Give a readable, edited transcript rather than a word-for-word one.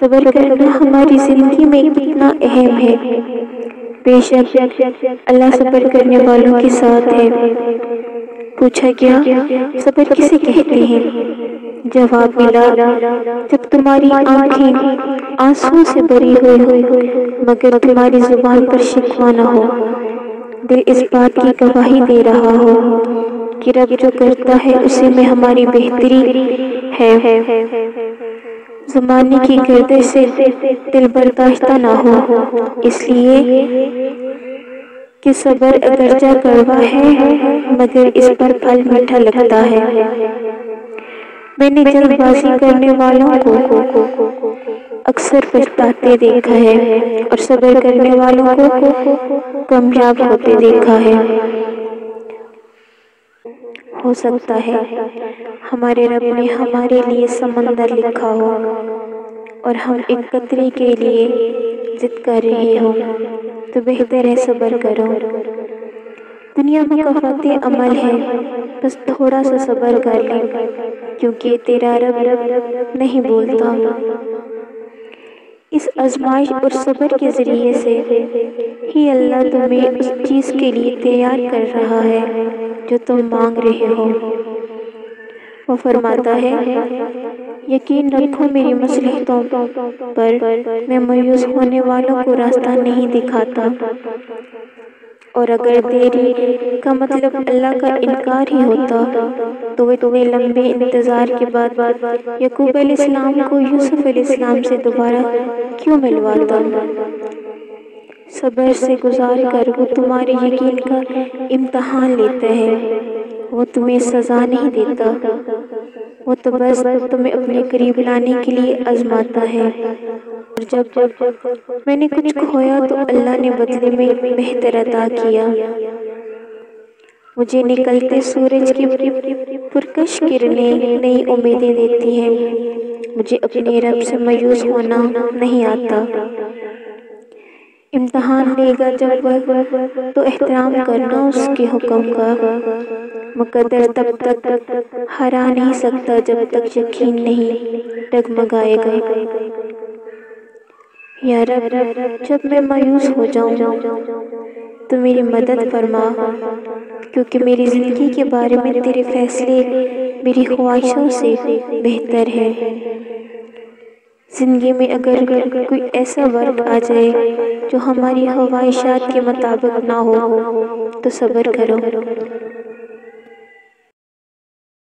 صبر کرنا ہماری زندگی میں کتنا اہم ہے۔ بے شک اللہ صبر کرنے والوں کے ساتھ ہے۔ پوچھا گیا صبر کسے کہتے ہیں؟ جواب ملا جب تمہاری آنکھیں آنسوں سے بھری ہوئی ہو مگر تمہاری زبان پر شکوہ نہ ہو، دل اس بات کی گواہی دے رہا ہو کہ رب جو کرتا ہے اسی میں ہماری بہتری ہے، زمانے کی گردش سے دل برداشتہ نہ ہو، اس لیے کہ صبر اگرچہ کڑوا ہے مگر اس پر پھل میٹھا لگتا ہے۔ میں نے جلد بازی کرنے والوں کو اکثر پچھتاتے دیکھا ہے اور صبر کرنے والوں کو کامیاب ہوتے دیکھا ہے۔ ہو سکتا ہے ہمارے رب نے ہمارے لیے سمندر لکھا ہو اور ہم ایک قطرے کے لیے ضد کر رہے ہوں، تو بہتر ہے صبر کرو۔ دنیا مکافات عمل ہے، بس تھوڑا سا صبر کر لیں کیونکہ تیرا رب نہیں بولتا۔ اس آزمائش اور صبر کے ذریعے سے ہی اللہ تمہیں اس چیز کے لیے تیار کر رہا ہے جو تم مانگ رہے ہو۔ وہ فرماتا ہے یقین رکھو میری مصلحتوں پر میں مایوس ہونے والوں کو راستہ نہیں دکھاتا، اور اگر دیری کا مطلب اللہ کا انکار ہی ہوتا تو وہ اتنے لمبے انتظار کے بعد یعقوب علیہ السلام کو یوسف علیہ السلام سے دوبارہ کیوں ملواتا؟ صبر سے گزار کر وہ تمہارے یقین کا امتحان لیتا ہے، وہ تمہیں سزا نہیں دیتا، وہ تو بس تمہیں اپنے قریب لانے کے لیے آزماتا ہے۔ اور جب میں نے کچھ کھویا تو اللہ نے بدلے میں بہتر عطا کیا، مجھے نکلتے سورج کی پرکش کرنیں نئی امیدیں دیتی ہیں، مجھے اپنے رب سے مایوس ہونا نہیں آتا۔ امتحان لے گا جب وہ تو احترام کرنا اس کے حکم کا، مقدر تب تک ہرا نہیں سکتا جب تک یقین نہیں ڈگمگائے گا۔ یا رب جب میں مایوس ہو جاؤں تو میری مدد فرما، کیونکہ میری زندگی کے بارے میں تیرے فیصلے میری خواہشوں سے بہتر ہے۔ زندگی میں اگر کوئی ایسا وقت آ جائے جو ہماری خواہشات کے مطابق نہ ہو تو صبر کرو۔